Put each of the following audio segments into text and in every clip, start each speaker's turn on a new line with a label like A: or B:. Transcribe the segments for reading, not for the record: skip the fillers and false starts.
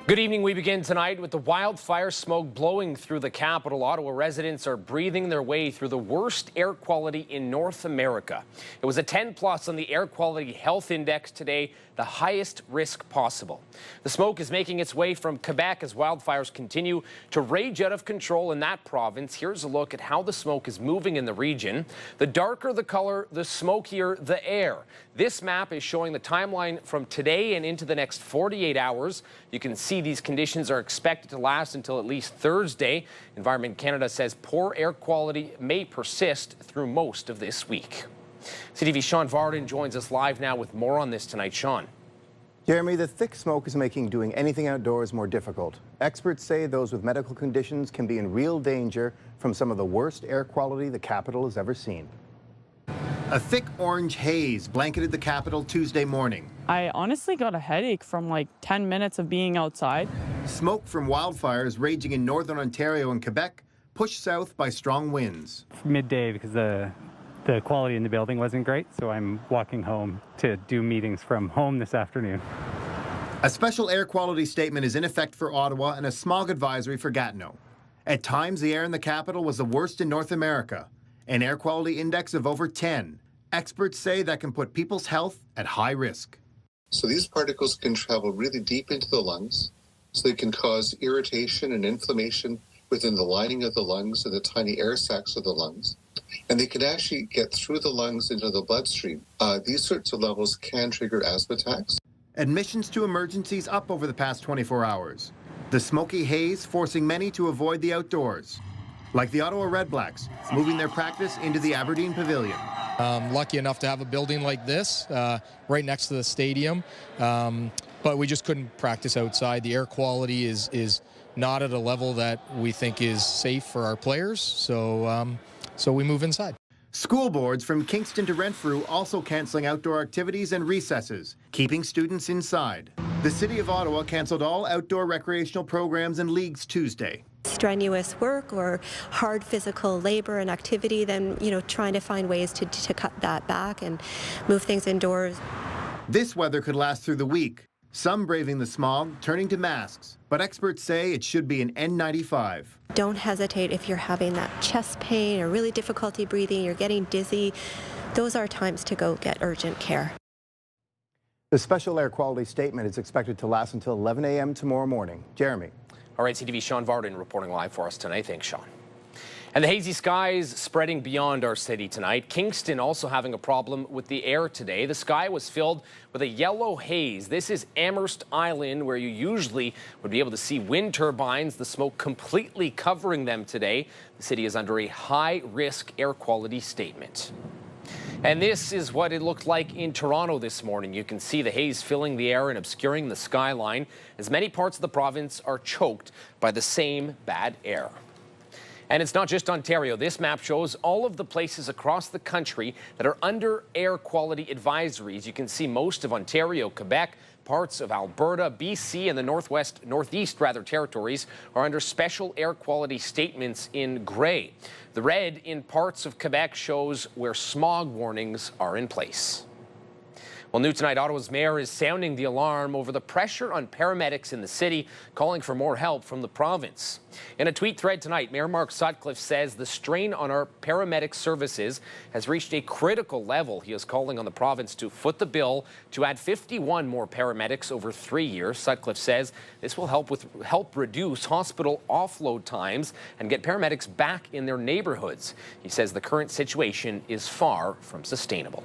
A: Good evening. We begin tonight with the wildfire smoke blowing through the capital. Ottawa residents are breathing their way through the worst air quality in North America. It was a 10+ on the Air Quality Health Index today, the highest risk possible. The smoke is making its way from Quebec as wildfires continue to rage out of control in that province. Here's a look at how the smoke is moving in the region. The darker the color, the smokier the air. This map is showing the timeline from today and into the next 48 hours. You can see these conditions are expected to last until at least Thursday. Environment Canada says poor air quality may persist through most of this week. CTV's Sean Varden joins us live now with more on this tonight. Sean.
B: Jeremy, the thick smoke is making doing anything outdoors more difficult. Experts say those with medical conditions can be in real danger from some of the worst air quality the capital has ever seen. A thick orange haze blanketed the capital Tuesday morning.
C: I honestly got a headache from like 10 minutes of being outside.
B: Smoke from wildfires raging in northern Ontario and Quebec, pushed south by strong winds.
D: Midday because the quality in the building wasn't great, so I'm walking home to do meetings from home this afternoon.
B: A special air quality statement is in effect for Ottawa and a smog advisory for Gatineau. At times, the air in the capital was the worst in North America. An air quality index of over 10. Experts say that can put people's health at high risk.
E: So these particles can travel really deep into the lungs, so they can cause irritation and inflammation within the lining of the lungs and the tiny air sacs of the lungs. And they can actually get through the lungs into the bloodstream. These sorts of levels can trigger asthma attacks.
B: Admissions to emergencies up over the past 24 hours. The smoky haze forcing many to avoid the outdoors. Like the Ottawa Redblacks, moving their practice into the Aberdeen Pavilion.
F: Lucky enough to have a building like this right next to the stadium, but we just couldn't practice outside. The air quality is not at a level that we think is safe for our players, so we move inside.
B: School boards from Kingston to Renfrew also cancelling outdoor activities and recesses, keeping students inside. The City of Ottawa cancelled all outdoor recreational programs and leagues Tuesday.
G: Strenuous work or hard physical labor and activity, then trying to find ways to cut that back and move things indoors.
B: This weather could last through the week. Some braving the smog, turning to masks, but experts say it should be an N95.
G: Don't hesitate if you're having that chest pain or really difficulty breathing, you're getting dizzy. Those are times to go get urgent care.
B: The special air quality statement is expected to last until 11 a.m. tomorrow morning. Jeremy.
A: All right, CTV's Sean Varden reporting live for us tonight. Thanks, Sean. And the hazy skies spreading beyond our city tonight. Kingston also having a problem with the air today. The sky was filled with a yellow haze. This is Amherst Island, where you usually would be able to see wind turbines. The smoke completely covering them today. The city is under a high-risk air quality statement. And this is what it looked like in Toronto this morning. You can see the haze filling the air and obscuring the skyline as many parts of the province are choked by the same bad air. And it's not just Ontario. This map shows all of the places across the country that are under air quality advisories. You can see most of Ontario, Quebec, parts of Alberta, BC, and the northeast territories are under special air quality statements in gray. The red in parts of Quebec shows where smog warnings are in place. Well, new tonight, Ottawa's mayor is sounding the alarm over the pressure on paramedics in the city, calling for more help from the province. In a tweet thread tonight, Mayor Mark Sutcliffe says the strain on our paramedic services has reached a critical level. He is calling on the province to foot the bill to add 51 more paramedics over 3 years. Sutcliffe says this will help reduce hospital offload times and get paramedics back in their neighborhoods. He says the current situation is far from sustainable.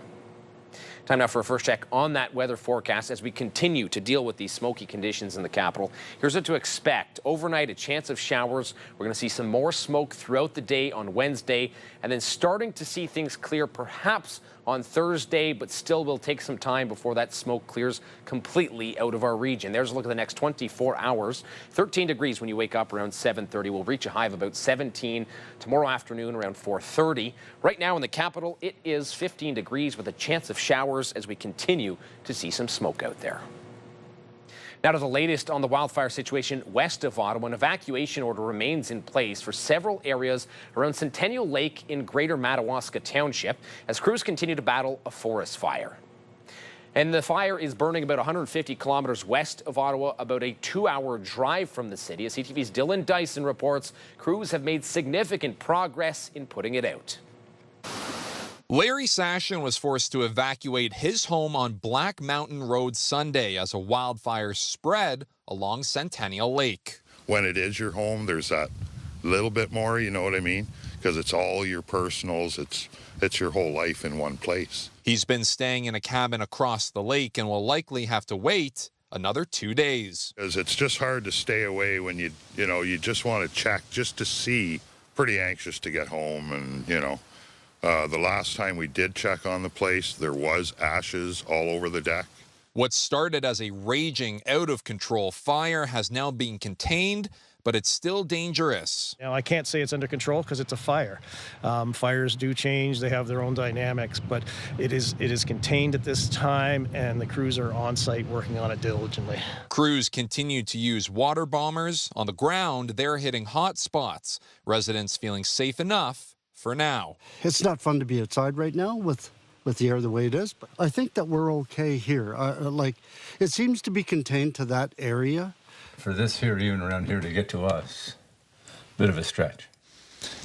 A: Time now for a first check on that weather forecast as we continue to deal with these smoky conditions in the capital. Here's what to expect. Overnight, a chance of showers. We're going to see some more smoke throughout the day on Wednesday, and then starting to see things clear perhaps on Thursday, but still will take some time before that smoke clears completely out of our region. There's a look at the next 24 hours. 13 degrees when you wake up around 7:30. We'll reach a high of about 17 tomorrow afternoon around 4:30. Right now in the capital, it is 15 degrees with a chance of showers as we continue to see some smoke out there. Now to the latest on the wildfire situation west of Ottawa. An evacuation order remains in place for several areas around Centennial Lake in Greater Madawaska Township as crews continue to battle a forest fire. And the fire is burning about 150 kilometers west of Ottawa, about a 2-hour drive from the city. As CTV's Dylan Dyson reports, crews have made significant progress in putting it out.
H: Larry Sashin was forced to evacuate his home on Black Mountain Road Sunday as a wildfire spread along Centennial Lake.
I: When it is your home, there's that little bit more, you know what I mean? Because it's all your personals, it's your whole life in one place.
H: He's been staying in a cabin across the lake and will likely have to wait another 2 days.
I: Because it's just hard to stay away when you just want to check just to see. Pretty anxious to get home, and the last time we did check on the place, there was ashes all over the deck.
H: What started as a raging, out-of-control fire has now been contained, but it's still dangerous.
J: I can't say it's under control because it's a fire. Fires do change, they have their own dynamics, but it is contained at this time, and the crews are on site working on it diligently.
H: Crews continue to use water bombers. On the ground, they're hitting hot spots. Residents feeling safe enough for now.
K: It's not fun to be outside right now with the air the way it is, but I think that we're okay here. It seems to be contained to that area.
L: For this here, even around here, to get to us, bit of a stretch.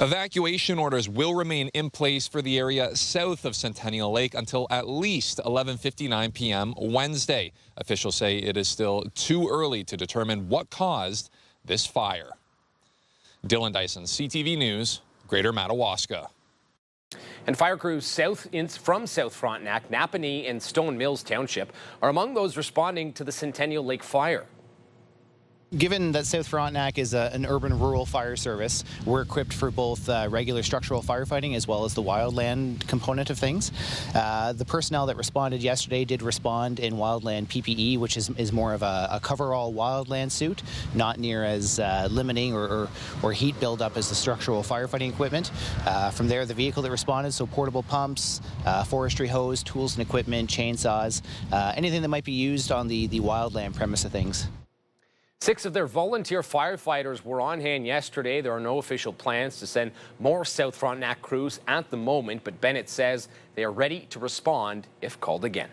H: Evacuation orders will remain in place for the area south of Centennial Lake until at least 11:59 p.m. Wednesday. Officials say it is still too early to determine what caused this fire. Dylan Dyson, CTV News, Greater Madawaska.
A: And fire crews from South Frontenac, Napanee, and Stone Mills Township are among those responding to the Centennial Lake fire.
M: Given that South Frontenac is an urban-rural fire service, we're equipped for both regular structural firefighting as well as the wildland component of things. The personnel that responded yesterday did respond in wildland PPE, which is more of a coverall wildland suit, not near as limiting or heat buildup as the structural firefighting equipment. From there, the vehicle that responded, so portable pumps, forestry hose, tools and equipment, chainsaws, anything that might be used on the wildland premise of things.
A: 6 of their volunteer firefighters were on hand yesterday. There are no official plans to send more South Frontenac crews at the moment, but Bennett says they are ready to respond if called again.